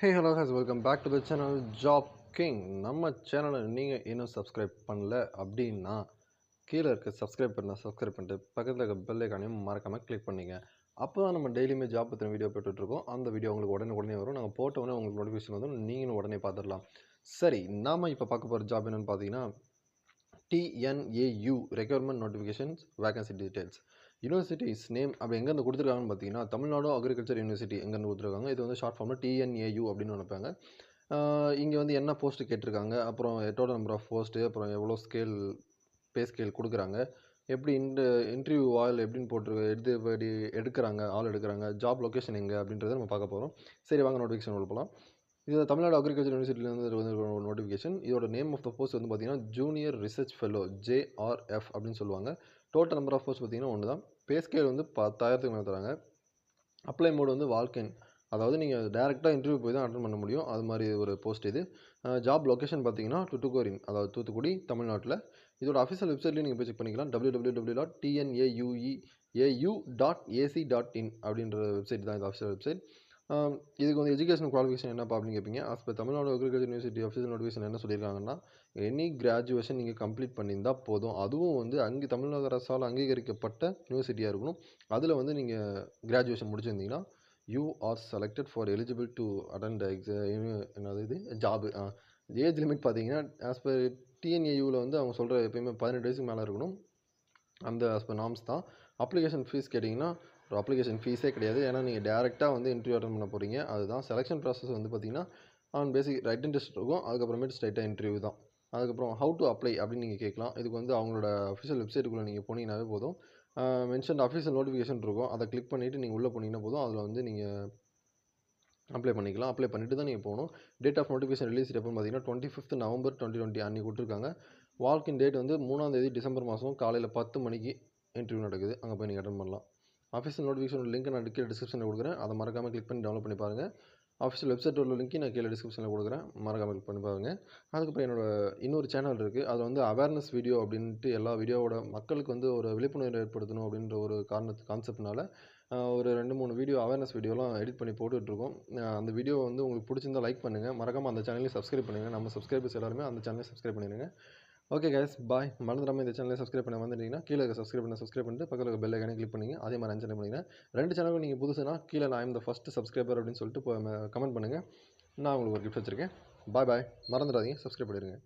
Hey, hello guys, welcome back to the channel Job King. நம்ம சேனலை நீங்கள் இன்னும் சப்ஸ்கிரைப் பண்ணல அப்படின்னா கீழே இருக்க சப்ஸ்கிரைப் பண்ணிட்டு பக்கத்தில் இருக்க பெல் ஐக்கானையும் மறக்காமல் கிளிக் பண்ணிங்க. அப்போ தான் நம்ம டெய்லியுமே ஜாப் பற்றின வீடியோ போட்டுட்ருக்கோம். அந்த வீடியோ உங்களுக்கு உடனே வரும். நாங்கள் போட்ட உடனே உங்களுக்கு நோட்டிஃபிகேஷன் வந்து நீங்களும் உடனே பார்த்துடலாம். சரி, நாம் இப்போ பார்க்க போகிற ஜாப் என்னென்னு பார்த்தீங்கன்னா TNAU requirement notifications vacancy details. Universities name அப்படி எங்கேருந்து கொடுத்துருக்காங்கன்னு பார்த்தீங்கன்னா தமிழ்நாடு அக்ரிகல்ச்சர் யூனிவர்சிட்டி எங்கேருந்து கொடுத்துருக்காங்க. இது வந்து ஷார்ட் ஃபார்மில் TNAU அப்படின்னு நினைப்பாங்க. இங்கே வந்து என்ன போஸ்ட்டு கேட்டிருக்காங்க, அப்புறம் டோட்டல் நம்பர் ஆஃப் போஸ்ட்டு, அப்புறம் எவ்வளோ பே ஸ்கேல் கொடுக்குறாங்க, எப்படி இன்டர்வியூ ஆள் எப்படின்னு போட்டிருக்கு, எப்படி எடுக்கிறாங்க, ஜாப் லொக்கேஷன் எங்கே அப்படின்றத நம்ம பார்க்க போகிறோம். சரி, வாங்க நோட்டிஃபிகேஷன் உள்ள போகலாம். இது தமிழ்நாடு அக்ரிகல்ச்சர் யூனிவர்சிட்டியிலேருந்து வந்து ஒரு நோட்டிஃபிகேஷன். இதோட நேம் ஆஃப் த போஸ்ட் வந்து பார்த்தீங்கன்னா ஜூனியர் ரிசர்ச் ஃபெல்லோ JRF அப்படின்னு சொல்லுவாங்க. டோட்டல் நம்பர் ஆஃப் போஸ்ட் பார்த்தீங்கன்னா ஒன்று தான். பே ஸ்கேல் வந்து 10,000க்கு மேலே தராங்க. அப்ளை மோடு வந்து வால்க்-இன், அதாவது நீங்கள் டேரெக்டாக இன்டர்வியூ போய் தான் அட்டன் பண்ண முடியும். அது மாதிரி ஒரு போஸ்ட் இது. ஜாப் லொக்கேஷன் பார்த்தீங்கன்னா டுட்டுகோரின், அதாவது தூத்துக்குடி, தமிழ்நாட்டில். இதோட அஃபிஷியல் வெப்சைட்லேயும் நீங்கள் போய் செக் பண்ணிக்கலாம். www.tnau.ac.in அப்படின்ற வெப்சைட் தான் இது அஃபிஷியல் வெப்சைட். இதுக்கு வந்து எஜுகேஷன் குவாலிஃபிகேஷன் என்னப்பா அப்படின்னு கேட்பீங்க. Tamil Nadu agriculture university official notification என்ன சொல்லியிருக்காங்கன்னா, எனி கிராஜுவேஷன் நீங்கள் கம்ப்ளீட் பண்ணியிருந்தால் போதும். அதுவும் வந்து தமிழ்நாடு அரசால் அங்கீகரிக்கப்பட்ட யூனிவர்சிட்டியாக இருக்கணும். அதில் வந்து நீங்கள் கிராஜுவேஷன் முடிச்சிருந்தீங்கன்னா you are selected for eligible to attend என்னது இது ஜாபு. ஏஜ் லிமிட் பார்த்தீங்கன்னா ஆஸ் பர் TNAUவில் வந்து அவங்க சொல்கிற எப்பயுமே 18 வயசுக்கு மேலே இருக்கணும். அந்த ஆஸ் பர் நார்ம்ஸ் தான். அப்ளிகேஷன் ஃபீஸ் கேட்டிங்கன்னா ஒரு அப்ளிகேஷன் ஃபீஸே கிடையாது. ஏன்னா நீங்கள் டேரெக்டாக வந்து இன்டர்வியூ அட்டன் பண்ண போகிறீங்க. அதுதான் செலெக்ஷன் ப்ராசஸ் வந்து பார்த்தீங்கன்னா பேசிக் ரைட்டிங் டெஸ்ட் இருக்கும். அதுக்கப்புறமேட்டு ஸ்ட்ரைட்டாக இன்டர்வியூ தான். அதுக்கப்புறம் ஹவு டு அப்ளை அப்படின்னு நீங்கள் கேட்கலாம். இதுக்கு வந்து அவங்களோட அஃபிஷியல் வெப்சைட்டுக்குள்ளே நீங்கள் போனீங்கன்னாவே போதும். மென்ஷன் அஃபிஷியல் நோட்டிஃபிகேஷன் இருக்கும். அதை கிளிக் பண்ணிவிட்டு நீங்கள் உள்ளே போனீங்கன்னா போதும். அதில் வந்து நீங்கள் அப்ளை பண்ணிக்கலாம். அப்ளை பண்ணிவிட்டு தான் நீங்கள் போகணும். டேட் ஆஃப் நோட்டிஃபிகேஷன் ரிலீஸ் எப்போன்னு பார்த்தீங்கன்னா 25th November 2020 அன்றைக்கி கொடுத்துருக்காங்க. வால்க்-இன் டேட் வந்து 3 December மாதம் காலையில் 10 மணிக்கு இன்டர்வியூ நடக்குது. அங்கே போய் நீங்கள் அட்டன் பண்ணலாம். அஃபிஷியல் நோட்டிஃபிகேஷன் லிங்க் நான் கீழே டிஸ்கிரிப்ஷனில் கொடுக்குறேன். அதை மறக்காமல் கிளிக் பண்ணி டவுன்லோட் பண்ணி பாருங்கள். அஃபிஷியல் வெப்சைட்டோட லிங்க் நான் கீழே டிஸ்கிரிப்ஷனில் கொடுக்குறேன். மறக்காமல் கிளிக் பண்ணி பாருங்கள். அதுக்கப்புறம் என்னோட இன்னொரு சேனல் இருக்குது. அது வந்து அவேர்னஸ் வீடியோ அப்படின்ட்டு எல்லா வீடியோவோட மக்களுக்கு வந்து ஒரு விழிப்புணர்வு ஏற்படுத்தணும் அப்படின்ற ஒரு கான்செப்ட்னால ஒரு 2-3 வீடியோ அவேர்னஸ் வீடியோலாம் எடிட் பண்ணி போட்டுட்ருக்கோம். அந்த வீடியோ வந்து உங்களுக்கு பிடிச்சிருந்தா லைக் பண்ணுங்கள். மறக்காமல் அந்த சேனலையும் சப்ஸ்கிரைப் பண்ணுங்கள். நம்ம சப்ஸ்கிரைபர்ஸ் எல்லாருமே அந்த சேனலையும் சப்ஸ்கிரைப் பண்ணிடுங்க. ஓகே கைஸ், பாய். மறந்துடாமல் இந்த சேனலை சப்ஸ்கிரைப் பண்ண வந்துட்டீங்கன்னா கீழே இருக்க சப்ஸ்கிரைப் பண்ணிட்டு பக்கத்தில் இருக்க பெல் ஐக்கானே கிளிக் பண்ணிங்க. அதே மாதிரி சேனல் பண்ணிங்கன்னா 2 சேனலுக்கும் நீங்கள் புதுசுனா கீழே நான் இந்த ஃபஸ்ட்டு சப்ஸ்கிரைபர் அப்படின்னு சொல்லிட்டு கமெண்ட் பண்ணுங்கள். நான் உங்களுக்கு ஒரு கிஃப்ட் வச்சுருக்கேன். பாய். மறந்துடாதீங்க, சப்ஸ்கிரைப் பண்ணிடுங்க.